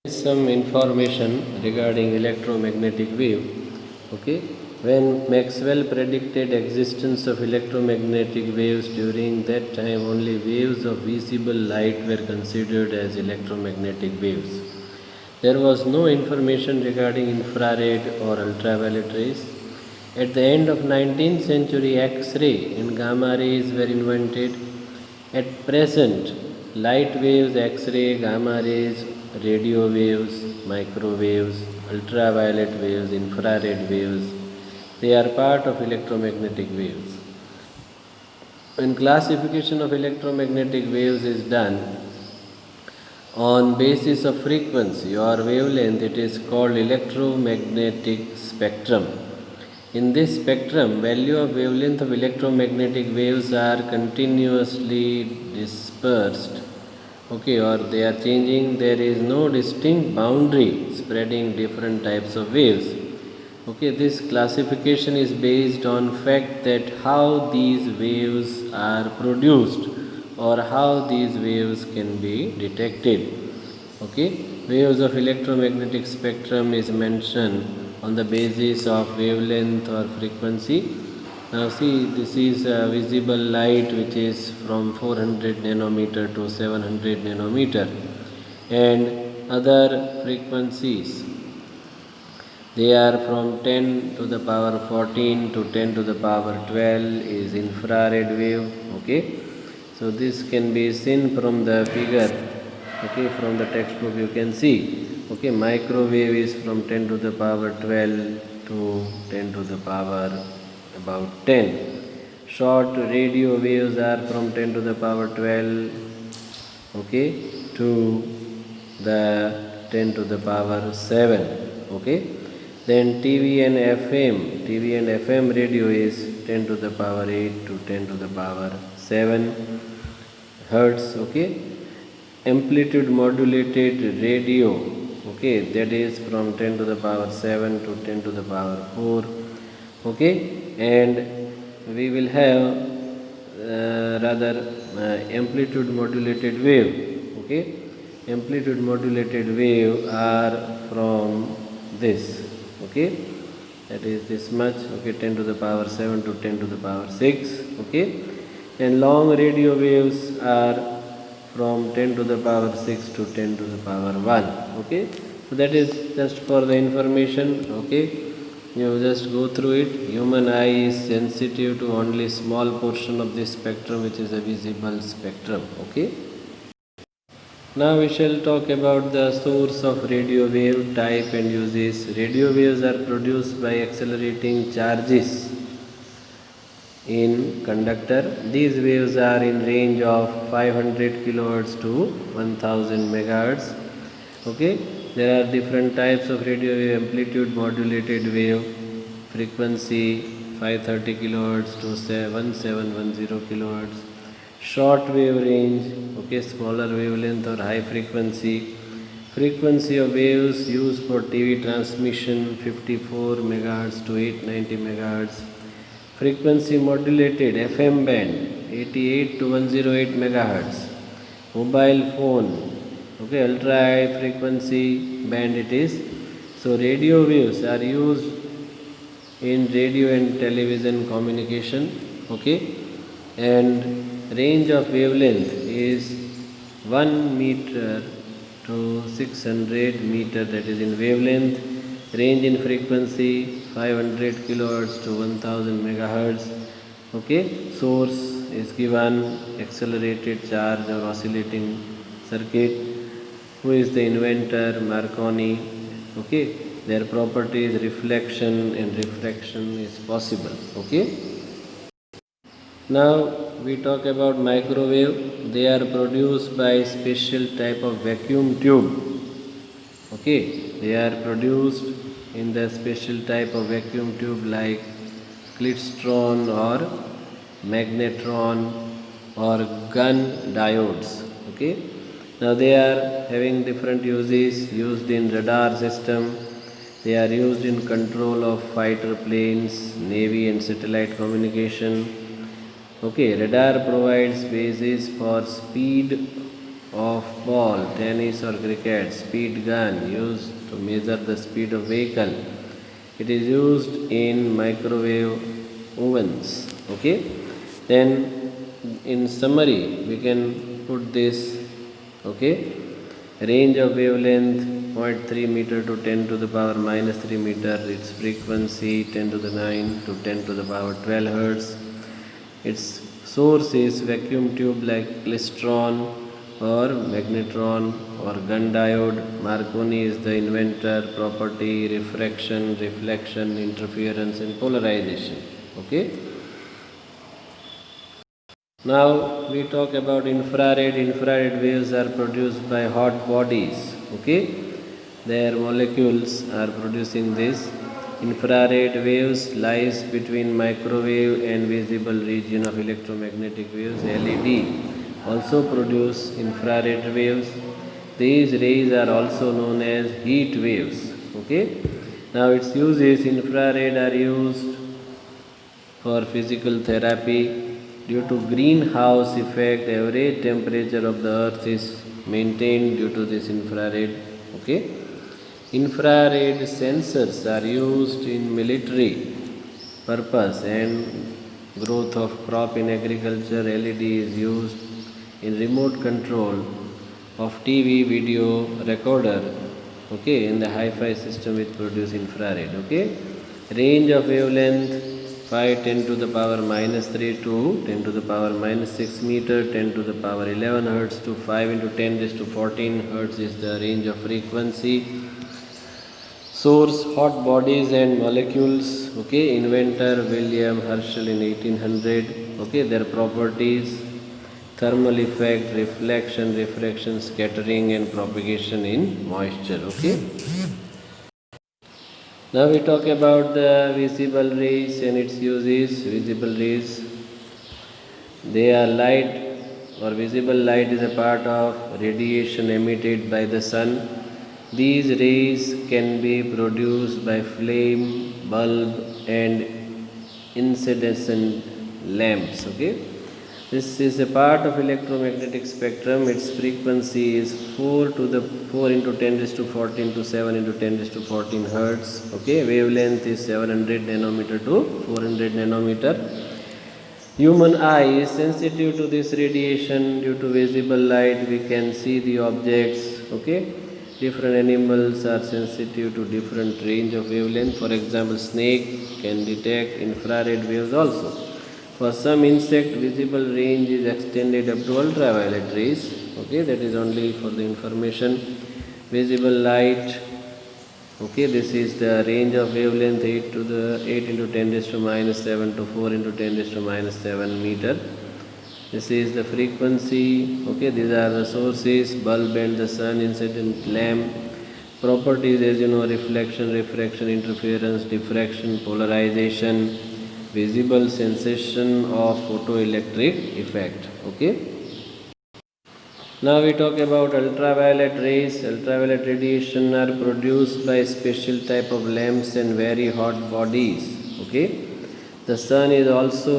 Some information regarding electromagnetic wave. Okay, when Maxwell predicted existence of electromagnetic waves, during that time only waves of visible light were considered as electromagnetic waves. There was no information regarding infrared or ultraviolet rays. At the end of 19th century, X-ray and gamma rays were invented. At present, light waves, X-ray, gamma rays, radio waves, microwaves, ultraviolet waves, infrared waves, they are part of electromagnetic waves. When classification of electromagnetic waves is done on basis of frequency or wavelength, it is called electromagnetic spectrum. In this spectrum, value of wavelength of electromagnetic waves are continuously dispersed, or they are changing. There is no distinct boundary spreading different types of waves. This classification is based on fact that how these waves are produced or how these waves can be detected. Waves of electromagnetic spectrum is mentioned on the basis of wavelength or frequency. Now see, this is visible light which is from 400 nanometer to 700 nanometer, and other frequencies, they are from 10 to the power 14 to 10 to the power 12 is infrared wave. So this can be seen from the figure. From the textbook you can see. Microwave is from 10 to the power 12 to 10 to the power about 10. Short radio waves are from 10 to the power 12 to the 10 to the power 7. Then TV and FM radio is 10 to the power 8 to 10 to the power 7 hertz. Amplitude modulated radio, that is from 10 to the power 7 to 10 to the power 4. And we will have amplitude modulated wave. Amplitude modulated wave are from this. That is this much. 10 to the power 7 to 10 to the power 6. And long radio waves are from 10 to the power 6 to 10 to the power 1. So that is just for the information. You just go through it. Human eye is sensitive to only small portion of this spectrum, which is a visible spectrum. Now we shall talk about the source of radio wave, type and uses. Radio waves are produced by accelerating charges in conductor. These waves are in range of 500 kilohertz to 1000 megahertz. There are different types of radio wave. Amplitude modulated wave, frequency 530 kilohertz to 1710 kilohertz. Short wave range, smaller wavelength or high frequency. Frequency of waves used for TV transmission 54 megahertz to 890 megahertz. Frequency modulated FM band 88 to 108 megahertz. Mobile phone, ultra high frequency band it is. So radio waves are used in radio and television communication. And range of wavelength is 1 meter to 600 meter, that is in wavelength. Range in frequency 500 kilohertz to 1000 megahertz. Source is given, accelerated charge or oscillating circuit. Who is the inventor? Marconi. Their properties, reflection and refraction is possible. Now we talk about microwave. They are produced by special type of vacuum tube. They are produced in the special type of vacuum tube like klystron or magnetron or gun diodes. Now they are having different uses. Used in radar system. They are used in control of fighter planes, navy and satellite communication. Radar provides basis for speed of ball, tennis or cricket, speed gun used to measure the speed of vehicle. It is used in microwave ovens. Okay. Then in summary we can put this. Okay. Range of wavelength 0.3 meter to 10 to the power minus 3 meter. Its frequency 10 to the 9 to 10 to the power 12 hertz. Its source is vacuum tube like klystron or magnetron or gun diode. Marconi is the inventor. Property, refraction, reflection, interference and polarization. Okay. Now we talk about infrared. Infrared waves are produced by hot bodies. Okay. Their molecules are producing this. Infrared waves lies between microwave and visible region of electromagnetic waves. LED also produce infrared waves. These rays are also known as heat waves. Okay. Now its uses: infrared are used for physical therapy. Due to greenhouse effect, average temperature of the earth is maintained due to this infrared. Okay. Infrared sensors are used in military purpose and growth of crop in agriculture. LED is used in remote control of TV video recorder. Okay, in the hi-fi system which produce infrared. Okay, range of wavelength 5 10 to the power minus 3 to 10 to the power minus 6 meter. 10 to the power 11 hertz to 5 into 10 raised to 14 hertz is the range of frequency. Source: hot bodies and molecules. Okay, inventor William Herschel in 1800. Okay, their properties: thermal effect, reflection, refraction, scattering and propagation in moisture. Okay. Now we talk about the visible rays and its uses. Visible rays, they are light, or visible light is a part of radiation emitted by the sun. These rays can be produced by flame, bulb and incandescent lamps. Okay. This is a part of electromagnetic spectrum. Its frequency is 4 into 10 raised to 14 to 7 into 10 raised to 14 hertz. Okay, wavelength is 700 nanometer to 400 nanometer. Human eye is sensitive to this radiation. Due to visible light, we can see the objects. Okay, different animals are sensitive to different range of wavelength. For example, snake can detect infrared waves also. For some insect, visible range is extended up to ultraviolet rays. Okay, that is only for the information. Visible light. Okay, this is the range of wavelength 8 into 10 raised to minus 7 to 4 into 10 raised to minus 7 meter. This is the frequency. Okay, these are the sources: bulb and the sun, incident lamp. Properties, as you know: reflection, refraction, interference, diffraction, polarization, visible sensation of photoelectric effect. Okay. Now we talk about ultraviolet rays. Ultraviolet radiation are produced by special type of lamps and very hot bodies. Okay. The sun is also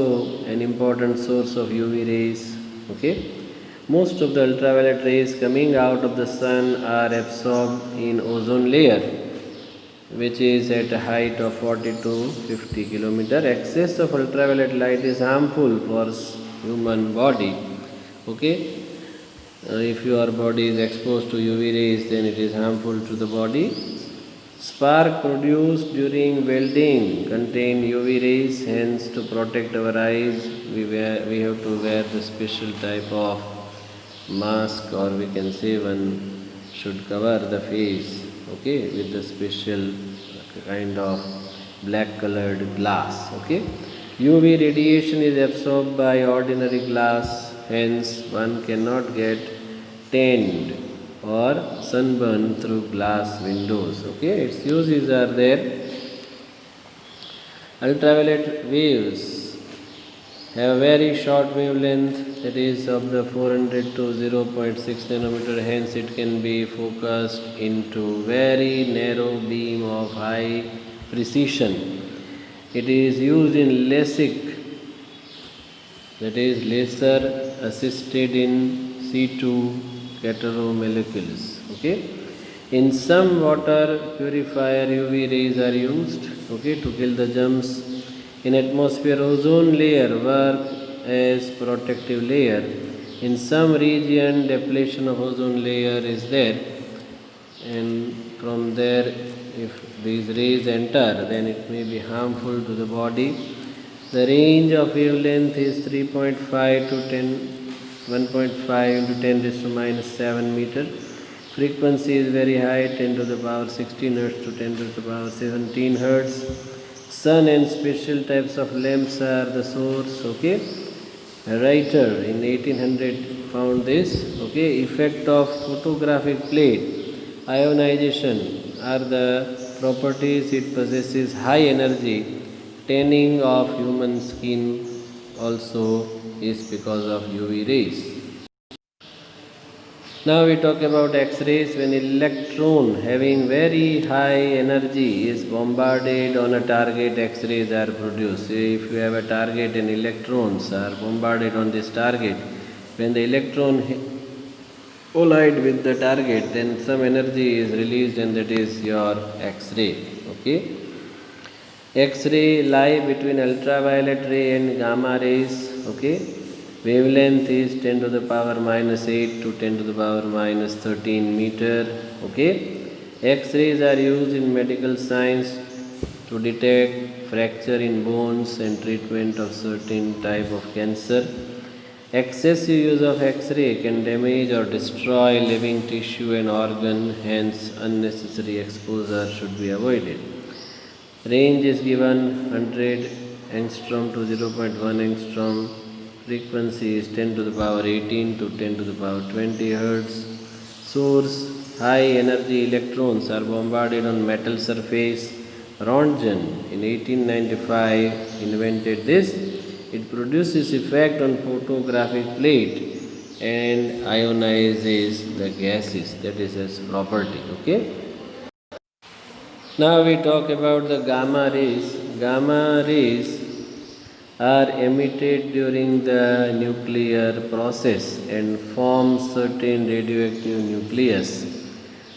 an important source of UV rays. Okay. Most of the ultraviolet rays coming out of the sun are absorbed in ozone layer, which is at a height of 40 to 50 kilometer. Excess of ultraviolet light is harmful for human body. Okay. If your body is exposed to UV rays, then it is harmful to the body. Spark produced during welding contain UV rays. Hence, to protect our eyes, we have to wear the special type of mask, or we can say one should cover the face. Okay, with the special kind of black colored glass. Okay, UV radiation is absorbed by ordinary glass. Hence, one cannot get tanned or sunburn through glass windows. Okay, its uses are there. Ultraviolet waves have very short wavelength, that is of the 400 to 0.6 nanometer. Hence, it can be focused into very narrow beam of high precision. It is used in LASIK, that is laser assisted in situ heteromolecules. Okay. In some water purifier, UV rays are used, okay, to kill the germs. In atmosphere, ozone layer work as protective layer. In some region, depletion of ozone layer is there, and from there, if these rays enter, then it may be harmful to the body. The range of wavelength is 3.5 to 1.5 into 10 raised to minus 7 meter. Frequency is very high, 10 to the power 16 hertz to 10 to the power 17 hertz. Sun and special types of lamps are the source. Okay, a writer in 1800 found this. Okay, effect of photographic plate ionization are the properties it possesses. High energy tanning of human skin also is because of UV rays. Now we talk about X-rays. When electron having very high energy is bombarded on a target, X-rays are produced. If you have a target and electrons are bombarded on this target, when the electron collide with the target, then some energy is released, and that is your X-ray. Okay. X-ray lie between ultraviolet ray and gamma rays. Okay. Wavelength is 10 to the power minus 8 to 10 to the power minus 13 meter. Okay. X-rays are used in medical science to detect fracture in bones and treatment of certain type of cancer. Excessive use of X-ray can damage or destroy living tissue and organ, hence unnecessary exposure should be avoided. Range is given 100 angstrom to 0.1 angstrom. Frequency is 10 to the power 18 to 10 to the power 20 hertz. Source: high energy electrons are bombarded on metal surface. Röntgen in 1895 invented this. It produces effect on photographic plate and ionizes the gases. That is its property. Okay. Now we talk about the gamma rays. Gamma rays are emitted during the nuclear process and form certain radioactive nucleus.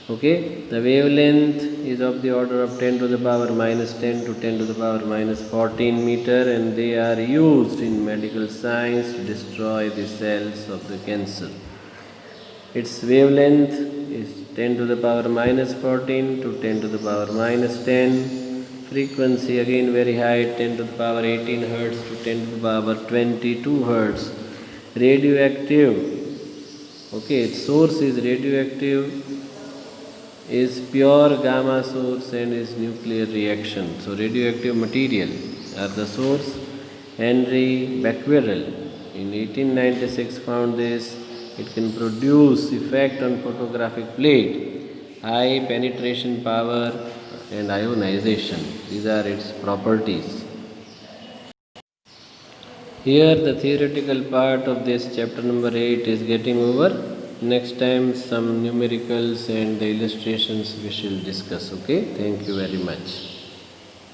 Okay, the wavelength is of the order of 10 to the power minus 10 to 10 to the power minus 14 meter, and they are used in medical science to destroy the cells of the cancer. Its wavelength is 10 to the power minus 14 to 10 to the power minus 10. Frequency again very high, 10 to the power 18 hertz to 10 to the power 22 hertz. Radioactive. Okay, its source is radioactive, is pure gamma source and is nuclear reaction. So radioactive material are the source. Henry Becquerel in 1896 found this. It can produce effect on photographic plate, high penetration power and ionization. These are its properties. Here the theoretical part of this chapter number 8 is getting over. Next time some numericals and the illustrations we shall discuss. Okay. Thank you very much.